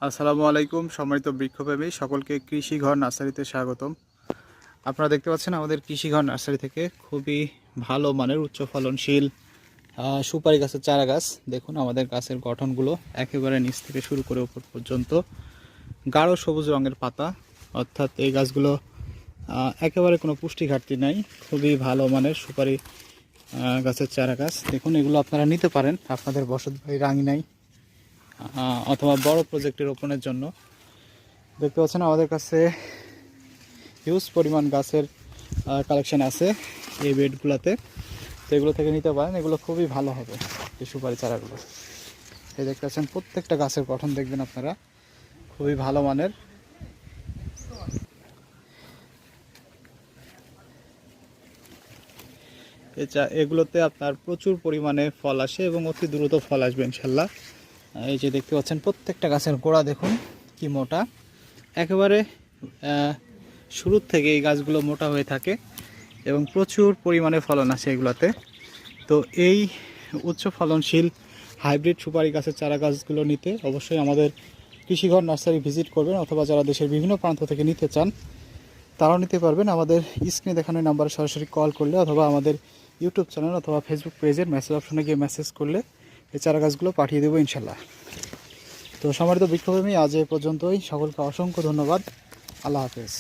আসসালামু আলাইকুম সম্মানিত বৃক্ষপ্রেমী সকলকে কৃষিঘর নার্সারিতে স্বাগতম। আপনারা দেখতে পাচ্ছেন আমাদের কৃষিঘর নার্সারি থেকে খুবই ভালো মানের উচ্চ ফলনশীল সুপারি গাছের চারা গাছ। দেখুন আমাদের গাছের গঠনগুলো একেবারে নিচ থেকে শুরু করে উপর পর্যন্ত গাঢ় সবুজ রঙের পাতা, অর্থাৎ এই গাছগুলো একেবারে কোনো পুষ্টি ঘাটতি নাই। খুবই ভালো মানের সুপারি গাছের চারা গাছ। দেখুন এগুলো আপনারা নিতে পারেন আপনাদের বসতবাড়ি রাঙিনাই অথবা বড় প্রজেক্টে রোপণের জন্য। দেখতে পাচ্ছেন আমাদের কাছে হিউজ পরিমাণ গাছের কালেকশন আছে এই বেডগুলোতে, তো এগুলো থেকে নিতে পারেন। এগুলো খুবই ভালো হবে এই সুপারি চারাগুলো। এই দেখতে পাচ্ছেন প্রত্যেকটা গাছের গঠন দেখবেন আপনারা খুবই ভালো মানের। এগুলোতে আপনার প্রচুর পরিমাণে ফল আসে এবং অতি দ্রুত ফল আসবে ইনশাল্লাহ। এই যে দেখতে পাচ্ছেন প্রত্যেকটা গাছের গোড়া দেখুন কি মোটা, একেবারে শুরুর থেকে এই গাছগুলো মোটা হয়ে থাকে এবং প্রচুর পরিমাণে ফলন আসে এগুলোতে। তো এই উচ্চ ফলনশীল হাইব্রিড সুপারি গাছের চারা গাছগুলো নিতে অবশ্যই আমাদের কৃষিঘর নার্সারি ভিজিট করবেন, অথবা যারা দেশের বিভিন্ন প্রান্ত থেকে নিতে চান তারাও নিতে পারবেন। আমাদের স্ক্রিনে দেখানো নাম্বারে সরাসরি কল করলে অথবা আমাদের ইউটিউব চ্যানেল অথবা ফেসবুক পেজের মেসেজ অপশনে গিয়ে মেসেজ করলে এই চারা গাছগুলো পাঠিয়ে দেবো ইনশাল্লাহ। তো সম্মানিত বৃক্ষপ্রেমী আজ এ পর্যন্তই, সকলকে অসংখ্য ধন্যবাদ। আল্লাহ হাফেজ।